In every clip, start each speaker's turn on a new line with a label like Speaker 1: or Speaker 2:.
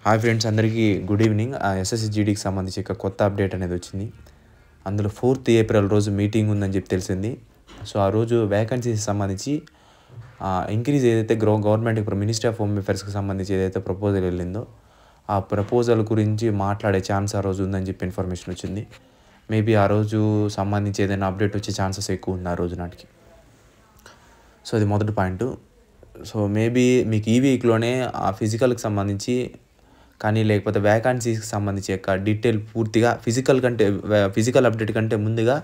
Speaker 1: Hi friends, అందరికీ good evening. SSC జీడీకి సంబంధించి ఒక కొత్త అప్డేట్ అనేది వచ్చింది. అందులో 4th ఏప్రిల్ రోజు మీటింగ్ ఉందని చెప్పి తెలిసింది. సో ఆ రోజు వ్యాకెన్సీకి సంబంధించి ఇంక్రీజ్ ఏదైతే గవర్నమెంట్ ఇప్పుడు మినిస్ట్రీ ఆఫ్ హోమ్ అఫేర్స్కి సంబంధించి ఏదైతే ప్రపోజల్ వెళ్ళిందో ఆ ప్రపోజల్ గురించి మాట్లాడే ఛాన్స్ ఆ రోజు ఉందని చెప్పి ఇన్ఫర్మేషన్ వచ్చింది. మేబీ ఆ రోజు సంబంధించి ఏదైనా అప్డేట్ వచ్చే ఛాన్సెస్ ఎక్కువ ఉంది ఆ రోజు నాటికి. సో అది మొదటి పాయింట్. సో మేబీ మీకు ఈ వీక్లోనే ఆ ఫిజికల్కి సంబంధించి కానీ లేకపోతే వ్యాకెన్సీస్కి సంబంధించి యొక్క డీటెయిల్ పూర్తిగా ఫిజికల్ అప్డేట్ కంటే ముందుగా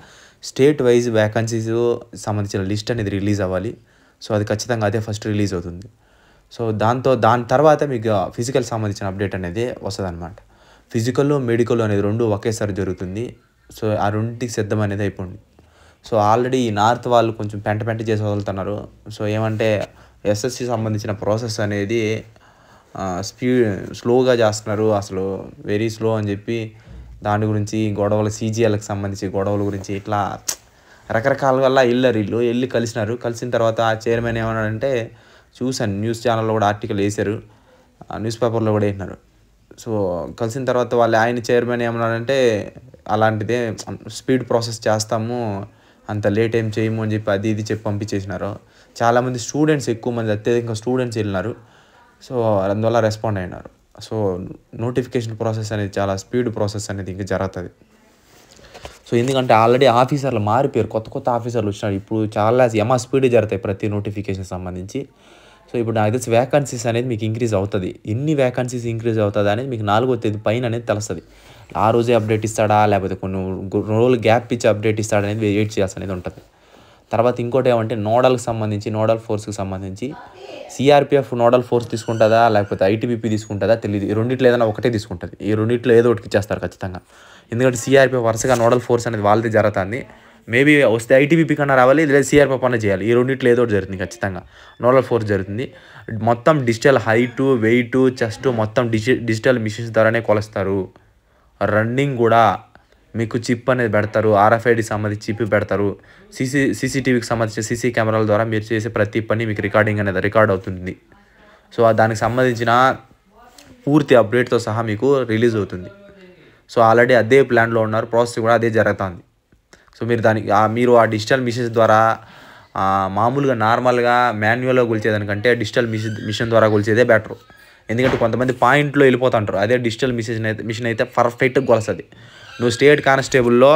Speaker 1: స్టేట్ వైజ్ వ్యాకెన్సీస్ సంబంధించిన లిస్ట్ అనేది రిలీజ్ అవ్వాలి. సో అది ఖచ్చితంగా అదే ఫస్ట్ రిలీజ్ అవుతుంది. సో దాని తర్వాత మీకు ఫిజికల్ సంబంధించిన అప్డేట్ అనేది వస్తుంది అనమాట. ఫిజికల్ మెడికల్ అనేది రెండు ఒకేసారి జరుగుతుంది. సో ఆ రెండింటికి సిద్ధం అనేది అయిపోయింది. సో ఆల్రెడీ ఈ నార్త్ వాళ్ళు కొంచెం పెంట చేసి వదులుతున్నారు. సో ఏమంటే ఎస్ఎస్సి సంబంధించిన ప్రాసెస్ అనేది స్లోగా చేస్తున్నారు, అసలు వెరీ స్లో అని చెప్పి దాని గురించి గొడవలు, సీజీఎల్కి సంబంధించి గొడవల గురించి ఇట్లా రకరకాల వల్ల వెళ్ళి కలిసిన తర్వాత ఆ చైర్మన్ ఏమన్నాడంటే, చూశాను న్యూస్ ఛానల్లో కూడా ఆర్టికల్ వేశారు, న్యూస్ పేపర్లో కూడా వేసినారు. సో కలిసిన తర్వాత ఆయన చైర్మన్ ఏమన్నాడంటే, అలాంటిదే స్పీడ్ ప్రాసెస్ చేస్తాము, అంత లేట్ ఏం చేయము అని చెప్పి అది ఇది చెప్పి పంపించేసినారు. చాలామంది స్టూడెంట్స్, ఎక్కువ మంది అత్యధికంగా స్టూడెంట్స్ వెళ్ళినారు. సో అందువల్ల రెస్పాండ్ అయినారు. సో నోటిఫికేషన్ ప్రాసెస్ అనేది చాలా స్పీడ్ ప్రాసెస్ అనేది ఇంకా జరుగుతుంది. సో ఎందుకంటే ఆల్రెడీ ఆఫీసర్లు మారిపోయారు, కొత్త ఆఫీసర్లు వచ్చినారు. ఇప్పుడు చాలా స్పీడ్ జరుగుతాయి ప్రతి నోటిఫికేషన్ సంబంధించి. సో ఇప్పుడు నాకు తెలిసి వ్యాకెన్సీస్ అనేది మీకు ఇంక్రీజ్ అవుతుంది. ఎన్ని వ్యాకెన్సీస్ ఇంక్రీజ్ అవుతుంది అనేది మీకు 4వ తేదీ పైన అనేది తెలుస్తుంది. ఆ రోజే అప్డేట్ ఇస్తాడా లేకపోతే కొన్ని రోజులు గ్యాప్ ఇచ్చి అప్డేట్ ఇస్తాడా అనేది వెయిట్ చేయాల్సి అనేది ఉంటుంది. తర్వాత ఇంకోటి ఏమంటే నోడల్ ఫోర్స్కి సంబంధించి సిఆర్పిఎఫ్ నోడల్ ఫోర్స్ తీసుకుంటుందా లేకపోతే ఐటీబీపీ తీసుకుంటుందా తెలియదు. ఈ రెండిట్లో ఏదైనా ఒకటే తీసుకుంటుంది. ఈ రెండిట్లో ఏదో ఒకటి ఇచ్చేస్తారు ఖచ్చితంగా. ఎందుకంటే సిఆర్పిఎఫ్ వరుసగా నోడల్ ఫోర్స్ అనేది వాళ్ళది జరుగుతుంది. మేబీ వస్తే ఐటీబీపీ కన్నా రావాలి, లేదా సిఆర్పిఎఫ్ అన్న చేయాలి. ఈ రెండిట్లో ఏదో ఒకటి జరుగుతుంది ఖచ్చితంగా. నోడల్ ఫోర్స్ జరుగుతుంది. మొత్తం డిజిటల్ హైటు, వెయిట్, చెస్ట్ మొత్తం డిజిటల్ మిషన్స్ ద్వారానే కొలుస్తారు. రన్నింగ్ కూడా మీకు చిప్ అనేది పెడతారు, ఆర్ఎఫ్ఐడి సంబంధించి చిప్ పెడతారు. సీసీటీవీకి సంబంధించిన సీసీ కెమెరాల ద్వారా మీరు చేసే ప్రతి పని మీకు రికార్డింగ్ అనేది రికార్డ్ అవుతుంది. సో దానికి సంబంధించిన పూర్తి అప్డేట్తో సహా మీకు రిలీజ్ అవుతుంది. సో ఆల్రెడీ అదే ప్లాన్లో ఉన్నారు, ప్రాసెస్ కూడా అదే జరుగుతుంది. సో మీరు ఆ డిజిటల్ మిషన్స్ ద్వారా మామూలుగా నార్మల్గా మాన్యువల్గా కొలిచేదానికంటే డిజిటల్ మిషన్ ద్వారా కొలిచేదే బెటర్. ఎందుకంటే కొంతమంది పాయింట్లో వెళ్ళిపోతుంటారు. అదే డిజిటల్ మిషన్ అయితే పర్ఫెక్ట్గా కొలుస్తుంది. నువ్వు స్టేట్ కానిస్టేబుల్లో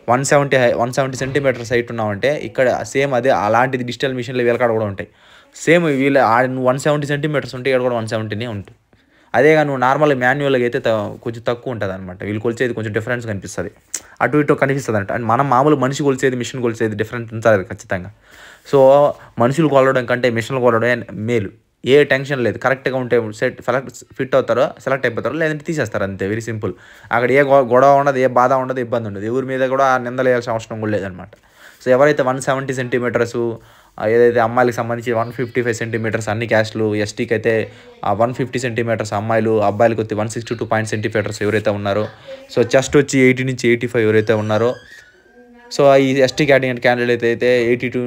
Speaker 1: 170 సెంటీమీటర్స్ హైట్ ఉన్నావంటే ఇక్కడ సేమ్ అదే అలాంటిది డిజిటల్ మిషన్లో వీళ్ళకాడ కూడా ఉంటాయి. సేమ్ నువ్వు 170 సెంటీమీటర్స్ ఉంటే ఇక్కడ కూడా 170నే ఉంటుంది. అదేగా నువ్వు నార్మల్ మాన్యువల్గా అయితే కొంచెం తక్కువ ఉంటుంది అనమాట. వీళ్ళు కొలిచేది కొంచెం డిఫరెన్స్ కనిపిస్తుంది, అటు ఇటు కనిపిస్తుంది అంట. మనం మామూలు మనిషి కొలిచేది మిషన్ కొలిచేది డిఫరెంట్ ఉంటుంది ఖచ్చితంగా. సో మనుషులు కొలవడం కంటే మిషన్లు కొలవడం మేలు. ఏ టెన్షన్ లేదు, కరెక్ట్గా ఉంటే ఫిట్ అవుతారో సెలెక్ట్ అయిపోతారో, లేదంటే తీసేస్తారు, అంతే. Very simple. అక్కడ ఏ గొడవ ఉండదు, ఏ బాధ ఉండదు, ఇబ్బంది ఉండదు. ఎవరి మీద కూడా నిందలేయాల్సిన అవసరం కూడా లేదనమాట. సో ఎవరైతే 170 సెంటీమీటర్స్, ఏదైతే అమ్మాయిలకు సంబంధించి 155 సెంటీమీటర్స్ అన్ని క్యాస్ట్లు, ఎస్టీకి అయితే 150 సెంటీమీటర్స్ అమ్మాయిలు, అబ్బాయిలకు వచ్చి 162 సెంటీమీటర్స్ ఎవరైతే ఉన్నారో, సో చెస్ట్ వచ్చి 80 నుంచి 85 ఎవరైతే ఉన్నారో, సో ఈ ఎస్టీ క్యాండిడేట్ అయితే 82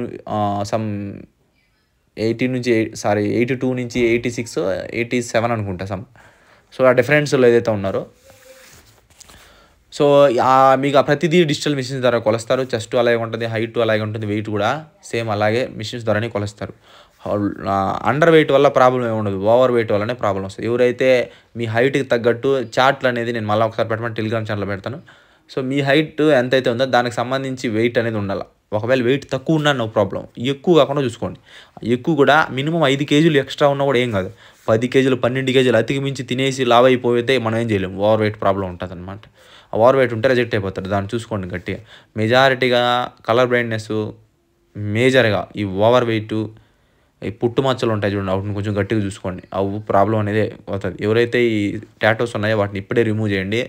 Speaker 1: నుంచి 86, 87 అనుకుంటా సో ఆ డిఫరెన్స్లో ఏదైతే ఉన్నారో, సో మీకు ప్రతిదీ డిజిటల్ మిషన్స్ ద్వారా కొలుస్తారు. చెస్ట్ అలాగే ఉంటుంది, హైట్ అలాగే ఉంటుంది, వెయిట్ కూడా సేమ్ అలాగే మిషన్స్ ద్వారానే కొలుస్తారు. అండర్ వెయిట్ వల్ల ప్రాబ్లం ఏమి ఉండదు, ఓవర్ వెయిట్ వల్లనే ప్రాబ్లం వస్తుంది. ఎవరైతే మీ హైట్కి తగ్గట్టు చార్ట్లు అనేది నేను మళ్ళీ ఒకసారి పెట్టమని టెలిగ్రామ్ ఛానల్లో పెడతాను. సో మీ హైట్ ఎంతైతే ఉందో దానికి సంబంధించి వెయిట్ అనేది ఉండాలి. ఒకవేళ వెయిట్ తక్కువ ఉన్నా నో ప్రాబ్లం, ఎక్కువ కాకుండా చూసుకోండి. ఎక్కువ కూడా మినిమం 5 కేజీలు ఎక్స్ట్రా ఉన్నా కూడా ఏం కాదు. 10 కేజీలు 12 కేజీలు అతికి మించి తినేసి లావ్ అయిపోతే మనం ఏం చేయలేము. ఓవర్ వెయిట్ ప్రాబ్లం ఉంటుంది అనమాట. ఓవర్ వెయిట్ ఉంటే రిజెక్ట్ అయిపోతారు. దాన్ని చూసుకోండి గట్టిగా. మెజారిటీగా కలర్ బ్లైండ్నెస్, మేజర్గా ఈ ఓవర్ వెయిట్, ఈ పుట్టుమచ్చలు ఉంటాయి చూడండి, వాటిని కొంచెం గట్టిగా చూసుకోండి. అవి ప్రాబ్లం అనేది అవుతుంది. ఎవరైతే ఈ టాటోస్ ఉన్నాయో వాటిని ఇప్పుడే రిమూవ్ చేయండి,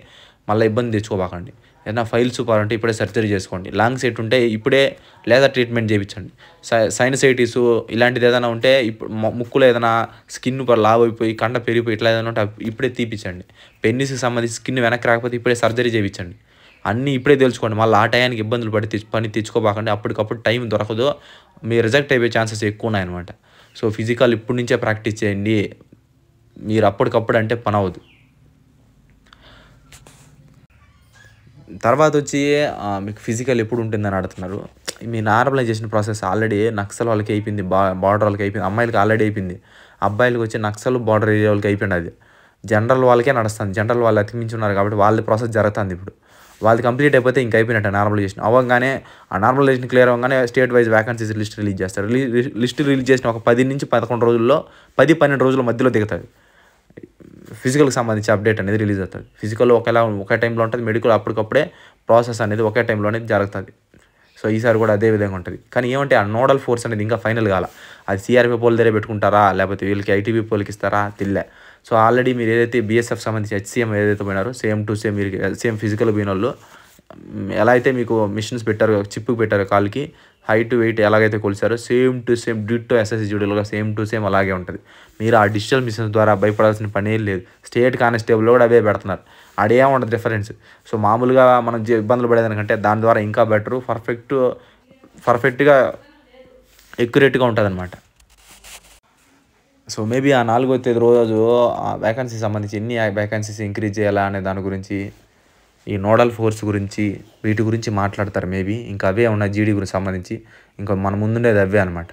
Speaker 1: మళ్ళీ ఇబ్బంది తెచ్చుకోబాకండి. ఏదైనా ఫైల్స్ కావాలంటే ఇప్పుడే సర్జరీ చేసుకోండి. లాంగ్ సైట్ ఉంటే ఇప్పుడే లేజర్ ట్రీట్మెంట్ చేయించండి. సైనసైటిస్ ఇలాంటిది ఏదైనా ఉంటే ఇప్పుడు ముక్కులో ఏదైనా స్కిన్ లావ్ అయిపోయి కండ పెరిగిపోయి ఇట్లా ఏదైనా ఉంటే ఇప్పుడే తీపించండి. పెన్నిస్కి సంబంధించి స్కిన్ వెనక్కి రాకపోతే ఇప్పుడే సర్జరీ చేయించండి. అన్నీ ఇప్పుడే తెలుసుకోండి. మళ్ళీ ఆ టయానికి ఇబ్బందులు పని తెచ్చుకోబాకండి. అప్పటికప్పుడు టైం దొరకదు, మీరు రిజెక్ట్ అయిపోయే ఛాన్సెస్ ఎక్కువ ఉన్నాయన్నమాట. సో ఫిజికల్ ఇప్పటి నుంచే ప్రాక్టీస్ చేయండి. మీరు అప్పటికప్పుడు అంటే పని అవ్వదు. తర్వాత వచ్చి మీకు ఫిజికల్ ఎప్పుడు ఉంటుందని అడుగుతున్నారు. మీ నార్మలైజేషన్ ప్రాసెస్ ఆల్రెడీ నక్సల్ వాళ్ళకి అయిపోయింది, బార్డర్ వాళ్ళకి అయిపోయింది, అమ్మాయిలకి ఆల్రెడీ అయిపోయింది. అబ్బాయిలకి వచ్చి నక్సల్ బార్డర్ ఏరియా వాళ్ళకి అయిపోయింది. అది జనరల్ వాళ్ళకే నడుస్తుంది. జనరల్ వాళ్ళు అతికిమించి ఉన్నారు కాబట్టి వాళ్ళ ప్రాసెస్ జరుగుతుంది. ఇప్పుడు వాళ్ళది కంప్లీట్ అయిపోతే ఇంక అయిపోయినట్టు నార్మలైజేషన్ అవ్వగానే. ఆ నార్మలైజేషన్ క్లియర్ అవ్వగానే state wise vacancies list release చేస్తారు. లిస్ట్ రిలీజ్ చేసిన ఒక 10 నుంచి 11 రోజుల్లో 10-12 రోజుల మధ్యలో దిగుతుంది. ఫిజికల్కి సంబంధించి అప్డేట్ అనేది రిలీజ్ అవుతుంది. ఫిజికల్ ఒకే టైంలో ఉంటుంది, మెడికల్ అప్పటికప్పుడే ప్రాసెస్ అనేది ఒకే టైంలోనే జరుగుతుంది. సో ఈసారి కూడా అదే విధంగా ఉంటుంది. కానీ ఏమంటే ఆ నోడల్ ఫోర్స్ అనేది ఇంకా ఫైనల్ కాల. అది సిఆర్పీ పోల్ దగ్గర పెట్టుకుంటారా లేకపోతే వీళ్ళకి ఐటీబీ పోల్కి ఇస్తారా తిల్లే. సో ఆల్రెడీ మీరు ఏదైతే బీఎస్ఎఫ్ సంబంధించి హెచ్సిఎం ఏదైతే పోయినారో సేమ్ టు సేమ్ మీరు సేమ్ ఫిజికల్ పోయిన వాళ్ళు ఎలా అయితే మీకు మిషన్స్ పెట్టారో, చిప్కి పెట్టారో కాల్కి, హైట్ వెయిట్ ఎలాగైతే కొలిసారో same to same ditto SSC జూడీలుగా సేమ్ టు సేమ్ అలాగే ఉంటుంది. మీరు ఆ డిజిటల్ మిషన్స్ ద్వారా భయపడాల్సిన పని లేదు. స్టేట్ కానిస్టేబుల్ కూడా అవే పెడుతున్నారు. ఆడేముండదు డిఫరెన్స్. సో మామూలుగా మనం ఇబ్బందులు పడేదానికంటే దాని ద్వారా ఇంకా బెటరు, పర్ఫెక్ట్గా ఎక్యురేట్గా ఉంటుంది అనమాట. సో మేబీ ఆ 4వ తేదీ రోజు ఆ వ్యాకెన్సీ సంబంధించి ఎన్ని వ్యాకెన్సీస్ ఇంక్రీజ్ చేయాలా అనే దాని గురించి, ఈ నోడల్ ఫోర్స్ గురించి, వీటి గురించి మాట్లాడతారు మేబీ. ఇంకా అవే ఉన్నాయి జీడీ గురించి సంబంధించి. ఇంకా మన ముందుండేది అవే అనమాట.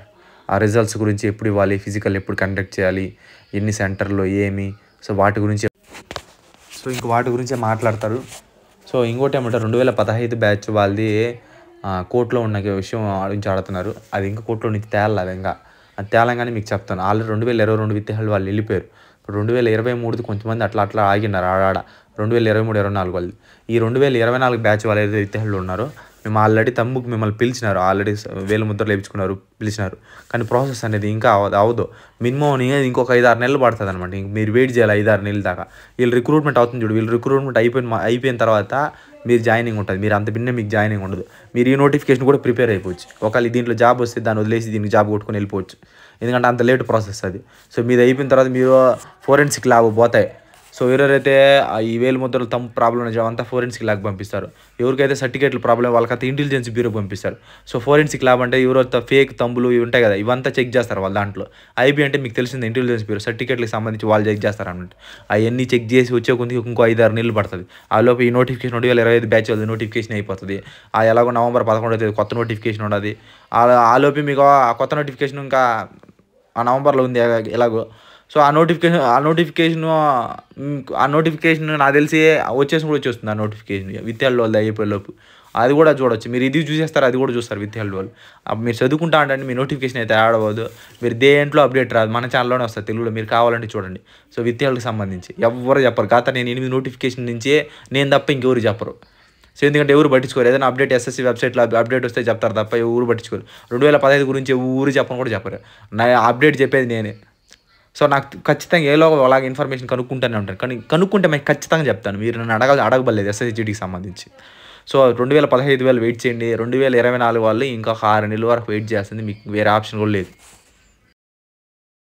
Speaker 1: ఆ రిజల్ట్స్ గురించి ఎప్పుడు ఇవ్వాలి, ఫిజికల్ ఎప్పుడు కండక్ట్ చేయాలి, ఎన్ని సెంటర్లో ఏమి, సో వాటి గురించే మాట్లాడతారు. సో ఇంకోటి ఏమంటారు, 2015 బ్యాచ్ వాళ్ళది కోర్టులో ఉన్న విషయం గురించి ఆడుతున్నారు. అది ఇంకా కోర్టులో నుంచి తేలాలి. అది తేలంగానే మీకు చెప్తాను. ఆల్రెడీ 2022 విద్యార్థులు వాళ్ళు వెళ్ళిపోయారు. ఇప్పుడు 2023 కొంతమంది అట్లా ఆగినారు ఆడ. 2023-24 వాళ్ళు. ఈ 2024 బ్యాచ్ వాళ్ళు ఏదైతే విద్యార్థులు ఉన్నారో మేము ఆల్రెడీ తమ్ముకు మిమ్మల్ని పిలిచినారు. ఆల్రెడీ వేలు ముద్రలు వేయించుకున్నారు, పిలిచినారు. కానీ ప్రాసెస్ అనేది ఇంకా అవదు. మినిమం ఇంకొక 5-6 నెలలు పడుతుంది అనమాట. మీరు వెయిట్ చేయాలి 5-6 నెలల దాకా. వీళ్ళు రిక్రూట్మెంట్ అవుతుంది చూడు. వీళ్ళు రిక్రూట్మెంట్ అయిపోయిన తర్వాత మీరు జాయినింగ్ ఉంటుంది. మీరు అంత భిన్నే మీకు జాయినింగ్ ఉండదు. మీరు ఈ నోటిఫికేషన్ కూడా ప్రిపేర్ అయిపోవచ్చు. ఒకవేళ దీంట్లో జాబ్ వస్తే దాన్ని వదిలేసి దీనికి జాబ్ కొట్టుకొని వెళ్ళిపోవచ్చు. ఎందుకంటే అంత లేట్ ప్రాసెస్ అది. సో మీది అయిపోయిన తర్వాత మీరు ఫోరెన్సిక్ ల్యాబ్ పోతాయి. సో ఎవరైతే ఈ వేలు ముద్రలు తమ్ము ప్రాబ్లం అవంతా ఫోరెన్సిక్ ల్యాబ్ పంపిస్తారు. ఎవరికైతే సర్టిఫికేట్లు ప్రాబ్లం వాళ్ళకైతే ఇంటెలిజెన్స్ బ్యూరో పంపిస్తారు. సో ఫోరెన్సిక్ ల్యాబ్ అంటే ఎవరైతే ఫేక్ తంబులు ఇవి ఉంటాయి కదా, ఇవంతా చెక్ చేస్తారు వాళ్ళ దాంట్లో. ఐబీ అంటే మీకు తెలిసింది ఇంటెలిజెన్స్ బ్యూరో, సర్టిఫికేట్లకు సంబంధించి వాళ్ళు చెక్ చేస్తారు అన్నమాట. అవన్నీ చెక్ చేసి వచ్చే కొద్ది ఇంకో 5-6 నెలలు పడుతుంది. ఆ లోపు ఈ నోటిఫికేషన్ 2025 బ్యాచ్ వాళ్ళది నోటిఫికేషన్ అయిపోతుంది. ఎలాగో November 11వ తేదీ కొత్త నోటిఫికేషన్ ఉండదు. ఆ లోపు మీకు ఆ కొత్త నోటిఫికేషన్ ఇంకా ఆ నవంబర్లో ఉంది ఎలాగో. సో ఆ నోటిఫికేషన్ నాకు తెలిసి వచ్చేస్తుంది. ఆ నోటిఫికేషన్ విద్యార్థుల వాళ్ళు అయిపోయేలోపు అది కూడా చూడవచ్చు. మీరు ఇది చూసేస్తారు, అది కూడా చూస్తారు విద్యార్థుల వాళ్ళు. మీరు చదువుకుంటా అంటే మీ నోటిఫికేషన్ అయితే ఆడవద్దు. మీరు దేంట్లో అప్డేట్ రాదు, మన ఛానల్లోనే వస్తుంది తెలుగులో. మీరు కావాలంటే చూడండి. సో విద్యార్థులకు సంబంధించి ఎవరు చెప్పరు. నేను 8 నోటిఫికేషన్ నుంచే నేను తప్ప ఇంకెవరు చెప్పరు. సో ఎందుకంటే ఎవరు పట్టించుకోరు. ఏదైనా అప్డేట్ ఎస్ఎస్సి వెబ్సైట్లో అప్డేట్ వస్తే చెప్తారు తప్ప ఎవరు పట్టించుకోరు. 2015 గురించి ఎవరు చెప్పని కూడా చెప్పరు. నా అప్డేట్ చెప్పేది నేనే. సో నాకు ఖచ్చితంగా ఏలో అలాగే ఇన్ఫర్మేషన్ కనుక్కుంటూనే ఉంటాను. కానీ కనుక్కుంటే మీకు ఖచ్చితంగా చెప్తాను. మీరు నన్ను అడగబడలేదు ఎస్ఎస్సిజిడికి సంబంధించి. సో 2015 వెయిట్ చేయండి. 2024 వాళ్ళు ఇంకా 6 నెలల వరకు వెయిట్ చేస్తుంది. మీకు వేరే ఆప్షన్ కూడా లేదు.